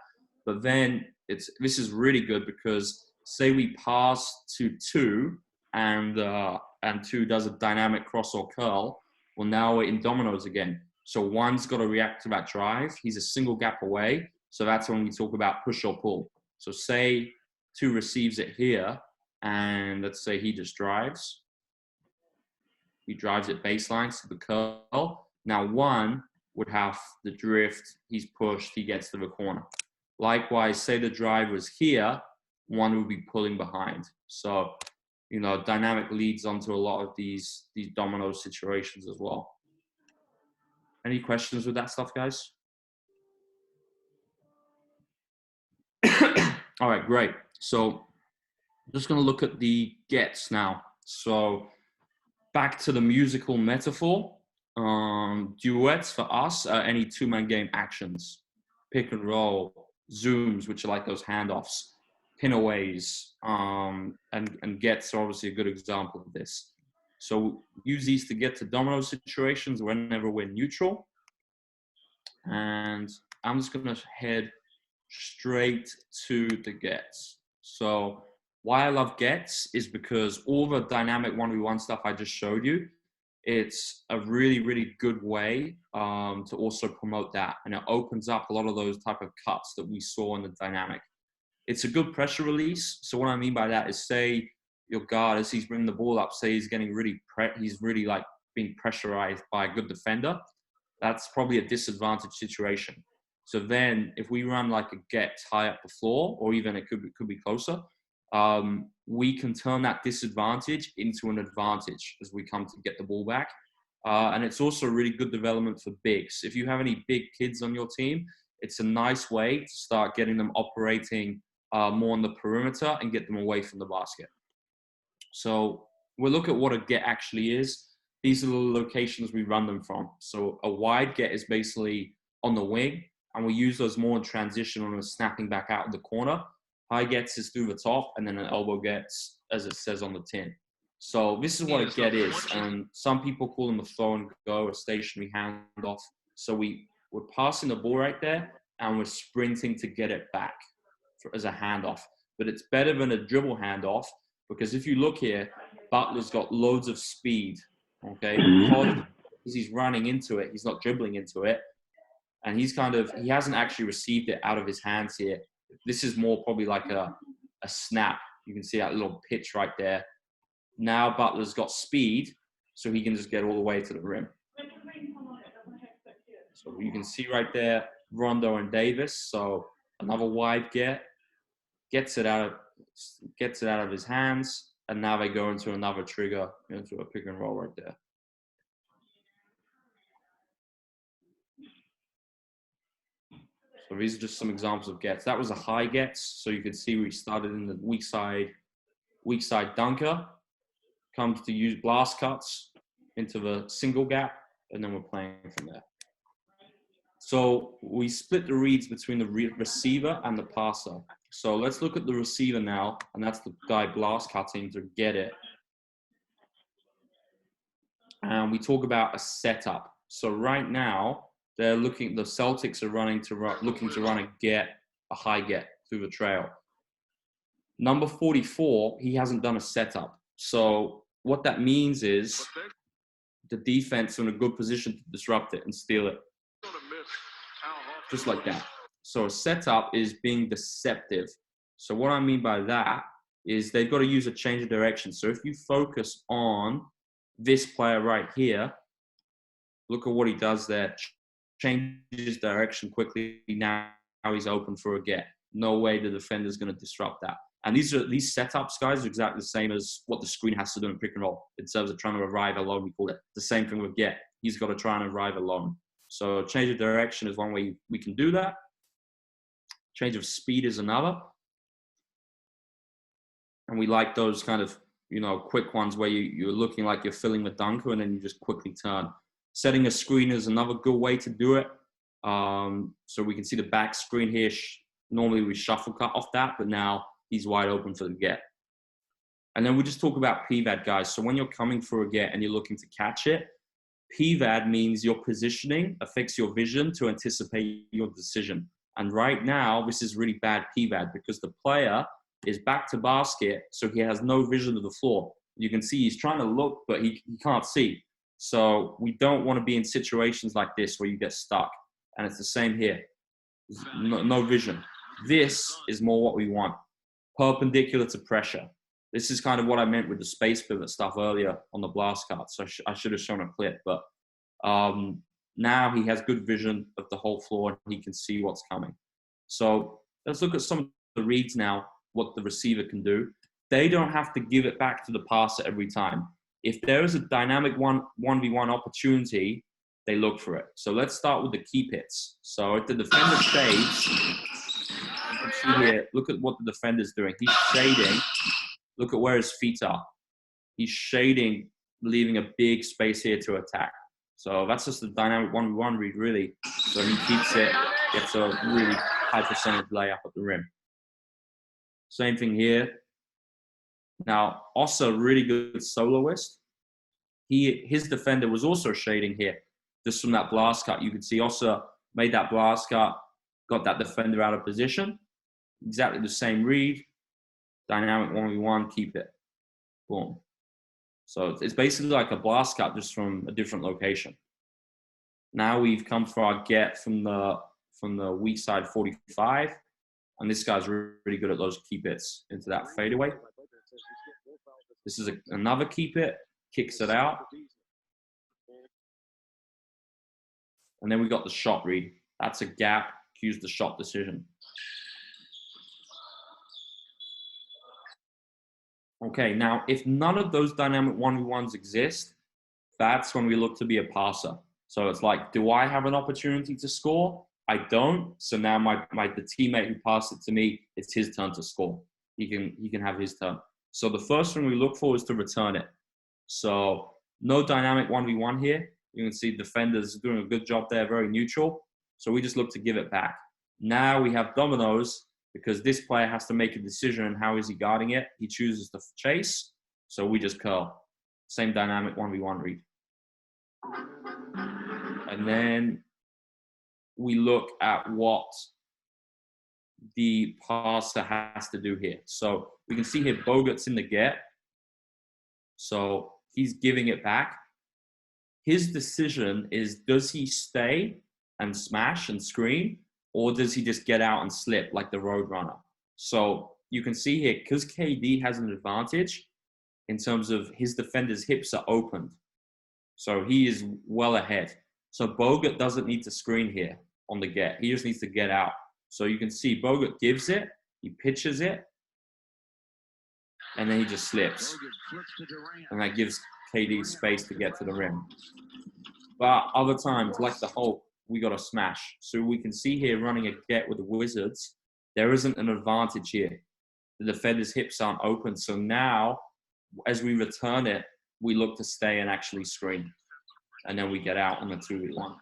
But then this is really good because say we pass to two and two does a dynamic cross or curl. Well, now we're in dominoes again. So one's got to react to that drive. He's a single gap away. So that's when we talk about push or pull. So say two receives it here and let's say he just drives. He drives it baseline to the curl. Now one would have the drift, he's pushed, he gets to the corner. Likewise, say the drive was here, one would be pulling behind. So, dynamic leads onto a lot of these domino situations as well. Any questions with that stuff, guys? All right, great. So I'm just going to look at the gets now. So back to the musical metaphor. Duets for us are any two-man game actions, pick and roll, zooms, which are like those handoffs, pinaways, and gets are obviously a good example of this. So use these to get to domino situations whenever we're neutral. And I'm just going to head straight to the gets. So why I love gets is because all the dynamic 1v1 stuff I just showed you, it's a really, really good way to also promote that. And it opens up a lot of those type of cuts that we saw in the dynamic. It's a good pressure release. So what I mean by that is say your guard, as he's bringing the ball up, say he's getting he's really like being pressurized by a good defender. That's probably a disadvantage situation. So then if we run like a get high up the floor, or even it could be closer, we can turn that disadvantage into an advantage as we come to get the ball back. And it's also really good development for bigs. If you have any big kids on your team, it's a nice way to start getting them operating more on the perimeter and get them away from the basket. So we'll look at what a get actually is. These are the locations we run them from. So a wide get is basically on the wing, and we use those more in transition when we're snapping back out of the corner. High gets is through the top, and then an elbow gets, as it says on the tin. So this is what a get is. And some people call them a throw and go, a stationary handoff. So we're passing the ball right there, and we're sprinting to get it back as a handoff. But it's better than a dribble handoff, because if you look here, Butler's got loads of speed, okay? Because he's running into it, he's not dribbling into it. And he hasn't actually received it out of his hands here. This is more probably like a snap. You can see that little pitch right there. Now Butler's got speed, so he can just get all the way to the rim. So you can see right there, Rondo and Davis. So another wide gets it out. gets it out of his hands, and now they go into another trigger, into a pick and roll right there. So these are just some examples of gets. That was a high gets, so you could see we started in the weak side dunker, comes to use blast cuts into the single gap, and then we're playing from there. So we split the reads between the receiver and the passer. So let's look at the receiver now, and that's the guy blast cutting to get it. And we talk about a setup. So right now, the Celtics are looking to run a high get through the trail. Number 44, he hasn't done a setup. So what that means is the defense in a good position to disrupt it and steal it. Just like that. So a setup is being deceptive. So what I mean by that is they've got to use a change of direction. So if you focus on this player right here, look at what he does there. Changes direction quickly. Now he's open for a get. No way the defender's going to disrupt that. And these setups, guys, are exactly the same as what the screen has to do in pick and roll. In terms of trying to arrive alone, we call it the same thing with get. He's got to try and arrive alone. So change of direction is one way we can do that. Change of speed is another. And we like those kind of, quick ones where you're looking like you're filling the dunker and then you just quickly turn. Setting a screen is another good way to do it. So we can see the back screen here. Normally we shuffle cut off that, but now he's wide open for the get. And then we just talk about PVAD, guys. So when you're coming for a get and you're looking to catch it, PVAD means your positioning affects your vision to anticipate your decision. And right now, this is really bad PVAD because the player is back to basket, so he has no vision of the floor. You can see he's trying to look, but he can't see. So we don't want to be in situations like this where you get stuck. And it's the same here. No vision. This is more what we want. Perpendicular to pressure. This is kind of what I meant with the space pivot stuff earlier on the blast card. So I should have shown a clip, but now he has good vision of the whole floor and he can see what's coming. So let's look at some of the reads now, what the receiver can do. They don't have to give it back to the passer every time. If there is a dynamic 1v1 opportunity, they look for it. So let's start with the keep hits. So if the defender shades, you can see here, look at what the defender's doing. He's shading. Look at where his feet are. He's shading, leaving a big space here to attack. So that's just the dynamic 1v1 read, really. So he keeps it, gets a really high percentage layup at the rim. Same thing here. Now, also really good soloist. His defender was also shading here. Just from that blast cut, you can see also made that blast cut, got that defender out of position. Exactly the same read. Dynamic 1v1, keep it. Boom. So it's basically like a blast cut just from a different location. Now we've come for our get from the weak side 45. And this guy's really good at those keep hits into that fadeaway. This is another keep it, kicks it out. And then we got the shot read. That's a gap, cues the shot decision. Okay, now if none of those dynamic 1v1s exist, that's when we look to be a passer. So it's like, do I have an opportunity to score? I don't. So now the teammate who passed it to me, it's his turn to score. He can have his turn. So the first thing we look for is to return it. So no dynamic 1v1 here. You can see defenders doing a good job there, very neutral. So we just look to give it back. Now we have dominoes because this player has to make a decision on how is he guarding it. He chooses to chase. So we just curl. Same dynamic 1v1 read. And then we look at what the passer has to do here. So we can see here Bogut's in the get. So he's giving it back. His decision is, does he stay and smash and screen, or does he just get out and slip like the road runner? So you can see here, because KD has an advantage in terms of his defender's hips are opened. So he is well ahead. So Bogut doesn't need to screen here on the get. He just needs to get out. So you can see Bogut gives it, he pitches it, and then he just slips. And that gives KD space to get to the rim. But other times, like the Hulk, we got a smash. So we can see here running a get with the Wizards, there isn't an advantage here. The defender's hips aren't open. So now, as we return it, we look to stay and actually screen. And then we get out on the 2v1.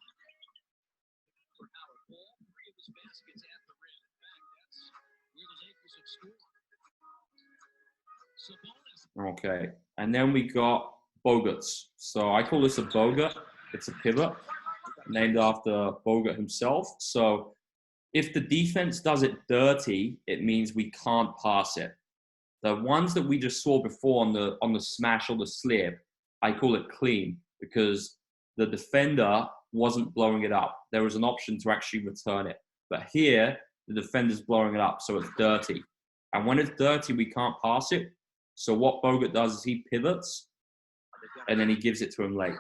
Okay, and then we got Bogut's. So I call this a Bogut. It's a pivot named after Bogut himself. So if the defense does it dirty, it means we can't pass it. The ones that we just saw before on the smash or the slip, I call it clean because the defender wasn't blowing it up. There was an option to actually return it. But here, the defender's blowing it up, so it's dirty. And when it's dirty, we can't pass it. So what Bogut does is he pivots, and then he gives it to him late.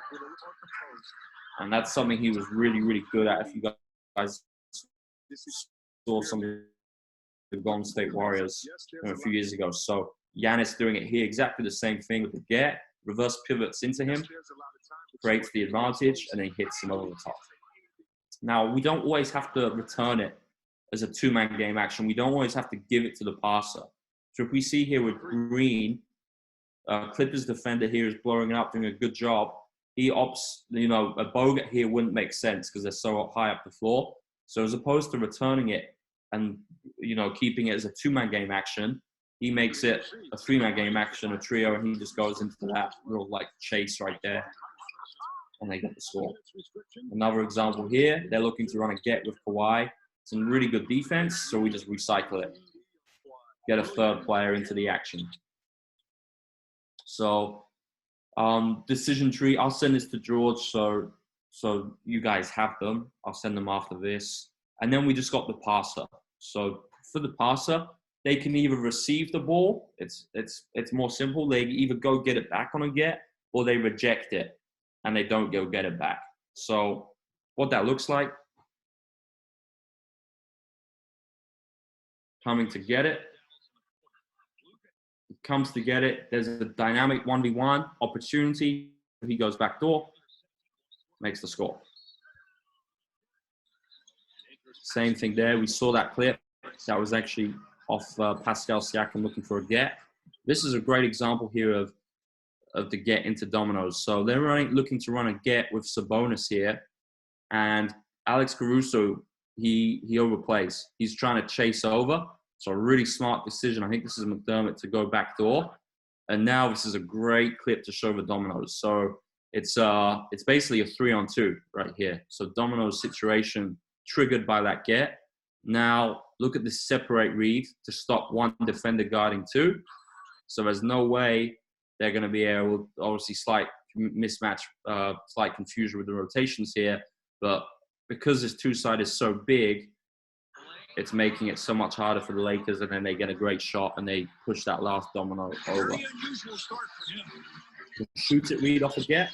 And that's something he was really, really good at. If you guys saw some of the Golden State Warriors a few years ago. So Giannis doing it here, exactly the same thing with the get, reverse pivots into him, creates the advantage, and then hits him over the top. Now, we don't always have to return it as a two-man game action. We don't always have to give it to the passer. So if we see here with Green, Clippers defender here is blowing it up, doing a good job. He opts, a Bogut here wouldn't make sense because they're so high up the floor. So as opposed to returning it and, keeping it as a two-man game action, he makes it a three-man game action, a trio, and he just goes into that little, chase right there. And they get the score. Another example here, they're looking to run a get with Kawhi. Some really good defense, so we just recycle it. Get a third player into the action. So, decision tree, I'll send this to George so you guys have them. I'll send them after this. And then we just got the passer. So for the passer, they can either receive the ball. It's more simple. They either go get it back on a get, or they reject it and they don't go get it back. So what that looks like, coming to get it, comes to get it. There's a dynamic 1v1 opportunity. He goes back door, makes the score. Same thing there. We saw that clip. That was actually off Pascal Siakam looking for a get. This is a great example here of the get into Dominoes. So they're looking to run a get with Sabonis here. And Alex Caruso, he overplays. He's trying to chase over. So a really smart decision. I think this is McDermott to go back door. And now this is a great clip to show the Dominoes. So it's basically a 3-on-2 right here. So Dominoes situation triggered by that get. Now look at this separate read to stop one defender guarding two. So there's no way they're going to be able, obviously slight mismatch, slight confusion with the rotations here. But because this two-side is so big, it's making it so much harder for the Lakers, and then they get a great shot and they push that last domino over. Shoot it read off a get.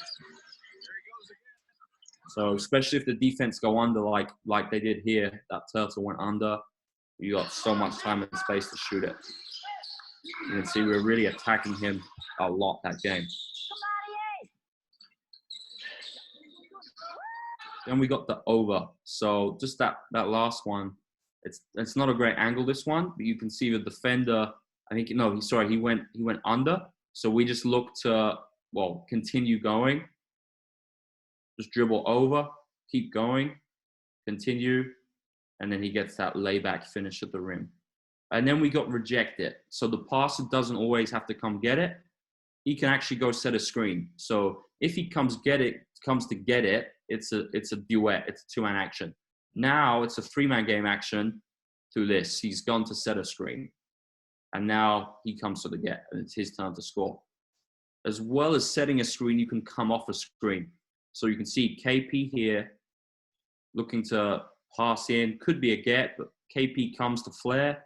So especially if the defense go under like they did here, that turtle went under, you got so much time and space to shoot it. You can see we're really attacking him a lot that game. Then we got the over. So just that last one, it's not a great angle, this one, but you can see the defender, he went under. So we just look to, continue going. Just dribble over, keep going, continue, and then he gets that layback finish at the rim. And then we got reject it. So the passer doesn't always have to come get it. He can actually go set a screen. So if he comes to get it, it's a duet, it's a two-man action. Now it's a three-man game action through this. He's gone to set a screen. And now he comes to the get, and it's his turn to score. As well as setting a screen, you can come off a screen. So you can see KP here looking to pass in. Could be a get, but KP comes to flare.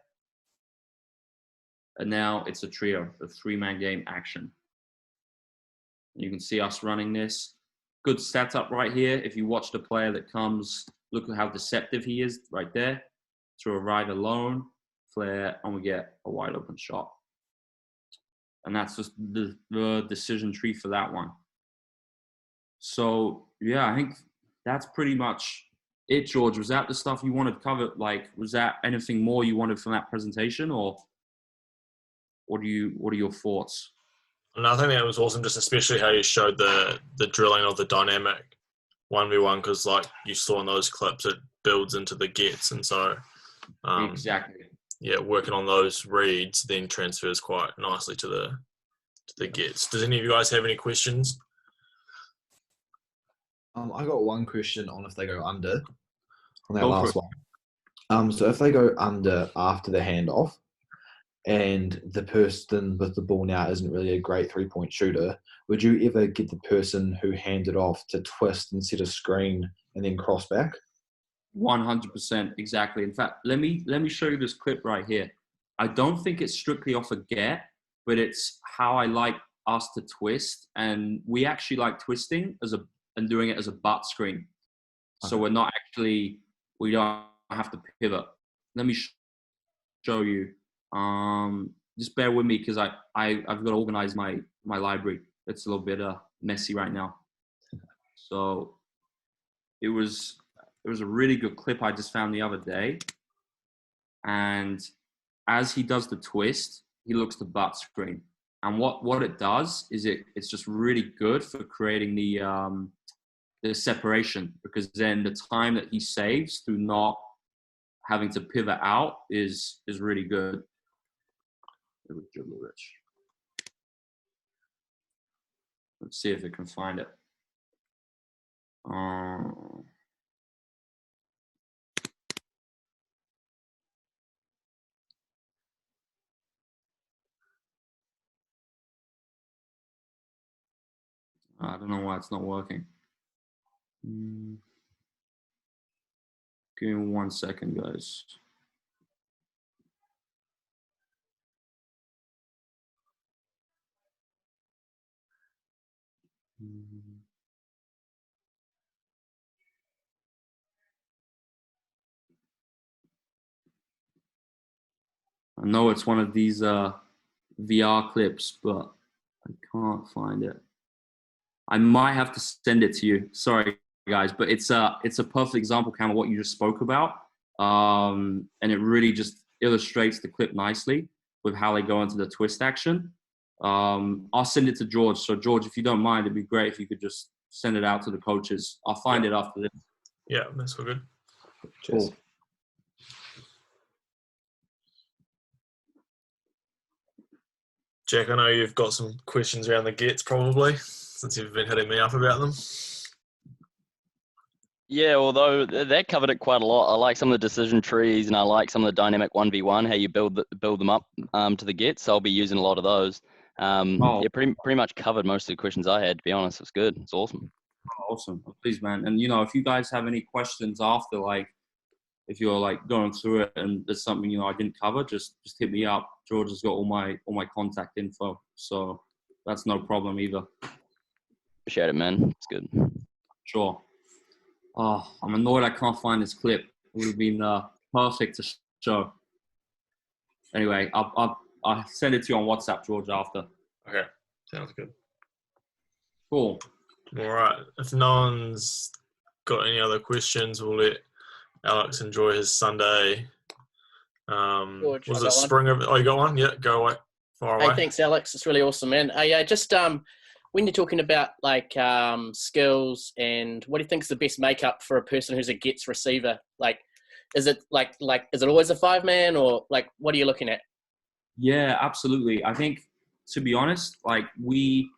And now it's a trio, a three-man game action. You can see us running this. Good setup right here. If you watch the player that comes, look at how deceptive he is right there. To arrive alone, flare, and we get a wide open shot. And that's just the decision tree for that one. So, yeah, I think that's pretty much it, George. Was that the stuff you wanted covered? Like, was that anything more you wanted from that presentation, or what are your thoughts? And I think that was awesome, just especially how you showed the drilling of the dynamic 1v1, because like you saw in those clips, it builds into the gets, and so Exactly. Yeah, working on those reads then transfers quite nicely to the gets. Does any of you guys have any questions? I got one question on if they go under on that Go for last it. one. So if they go under after the handoff, and the person with the ball now isn't really a great 3-point shooter, would you ever get the person who handed off to twist and set a screen and then cross back? 100%, exactly. In fact, let me show you this clip right here. I don't think it's strictly off a get, but it's how I like us to twist, and we actually like twisting and doing it as a butt screen. So we don't have to pivot. Let me show you. Just bear with me because I've got to organize my library. It's a little bit messy right now. So it was a really good clip I just found the other day. And as he does the twist, he looks to butt screen. And what it does is it's just really good for creating the separation, because then the time that he saves through not having to pivot out is really good. Let's see if it can find it. I don't know why it's not working. Give me 1 second, guys. I know it's one of these VR clips, but I can't find it. I might have to send it to you. Sorry, guys, but it's a perfect example, Cam, of what you just spoke about, and it really just illustrates the clip nicely with how they go into the twist action. I'll send it to George. So, George, if you don't mind, it'd be great if you could just send it out to the coaches. I'll find it after this. Yeah, that's all good. Cheers. Cool. Jack, I know you've got some questions around the gets probably, since you've been hitting me up about them. Yeah, although that covered it quite a lot. I like some of the decision trees, and I like some of the dynamic 1v1, how you build them up to the gets. So I'll be using a lot of those. Yeah, pretty much covered most of the questions I had, to be honest. It's good. It's awesome. Awesome. Please, man. And, if you guys have any questions after, like, if you're, like, going through it and there's something, I didn't cover, just hit me up. George has got all my contact info. So that's no problem either. Appreciate it, man. It's good. Sure. Oh, I'm annoyed I can't find this clip. It would have been perfect to show. Anyway, I'll send it to you on WhatsApp, George, after. Okay, sounds good. Cool. All right. If no one's got any other questions, we'll let Alex enjoy his Sunday. George, was it spring? Oh, you got one? Yeah, go away. Far away. Hey, thanks, Alex. It's really awesome, man. Yeah, just when you're talking about like skills and what do you think is the best makeup for a person who's a gets receiver? Like, is it like is it always a 5-man, or like what are you looking at? Yeah, absolutely. I think, to be honest, like we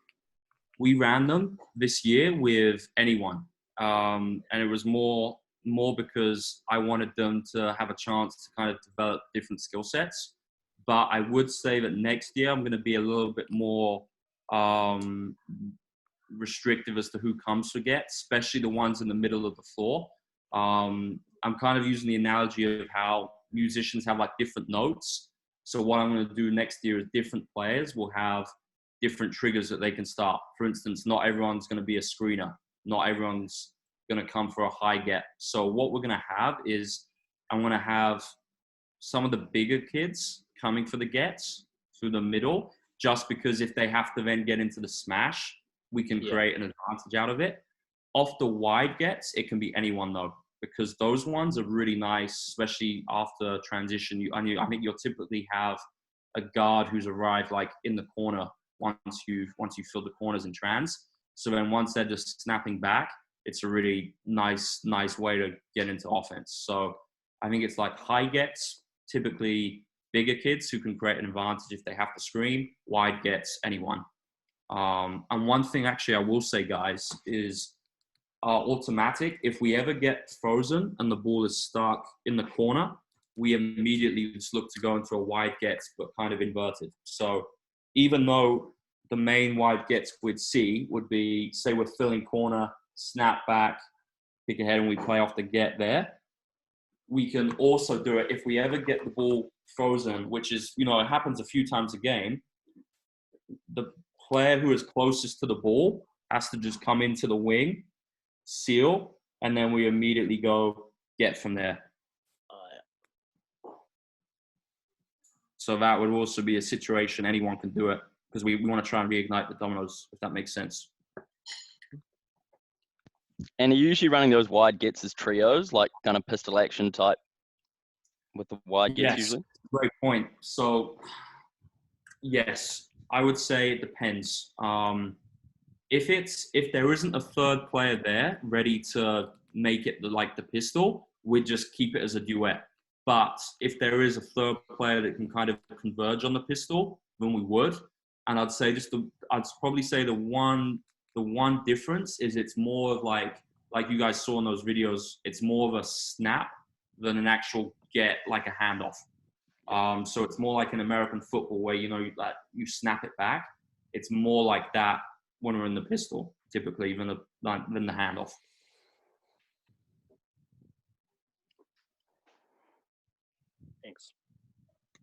ran them this year with anyone, and it was more because I wanted them to have a chance to kind of develop different skill sets. But I would say that next year I'm going to be a little bit more restrictive as to who comes to get, especially the ones in the middle of the floor. I'm kind of using the analogy of how musicians have like different notes. So what I'm going to do next year is different players will have different triggers that they can start. For instance, not everyone's going to be a screener. Not everyone's going to come for a high get. So what we're going to have is I'm going to have some of the bigger kids coming for the gets through the middle, just because if they have to then get into the smash, we can create an advantage out of it. Off the wide gets, it can be anyone though, because those ones are really nice, especially after transition. I think you'll typically have a guard who's arrived like in the corner once you've filled the corners in trans. So then once they're just snapping back, it's a really nice way to get into offense. So I think it's like high gets, typically bigger kids who can create an advantage if they have to screen. Wide gets, anyone. And one thing actually I will say, guys, is automatic. If we ever get frozen and the ball is stuck in the corner, we immediately just look to go into a wide gets, but kind of inverted. So even though the main wide gets we'd see would be, say we're filling corner, snap back, pick ahead, and we play off the get there, we can also do it if we ever get the ball frozen, which is, it happens a few times a game. The player who is closest to the ball has to just come into the wing, seal, and then we immediately go get from there. So that would also be a situation anyone can do it, because we want to try and reignite the dominoes, if that makes sense. And are you usually running those wide gets as trios, like kind of pistol action type with the wide gets usually? Great point. So, yes, I would say it depends. If there isn't a third player there ready to make it like the pistol, we'd just keep it as a duet. But if there is a third player that can kind of converge on the pistol, then we would. And I'd say I'd probably say the one difference is it's more of like you guys saw in those videos, it's more of a snap than an actual get, like a handoff. So it's more like in American football where, you snap it back. It's more like that when we're in the pistol, typically, than the handoff. Thanks.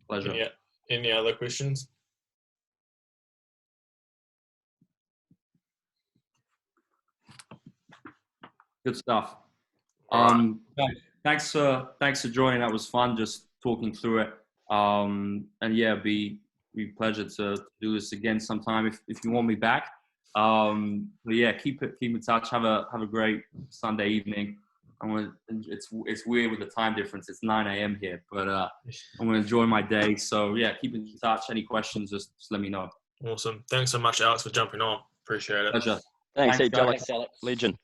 Pleasure. Any other questions? Good stuff. Right. Thanks for joining. That was fun, just talking through it. And yeah, it'd be a pleasure to do this again sometime if you want me back. But yeah, keep in touch. Have a great Sunday evening. It's weird with the time difference. It's 9 a.m. here, but I'm gonna enjoy my day. So yeah, keep in touch. Any questions, just let me know. Awesome. Thanks so much, Alex, for jumping on. Appreciate it. Pleasure. Thanks, Thanks, Alex. Thanks, Alex. Legion.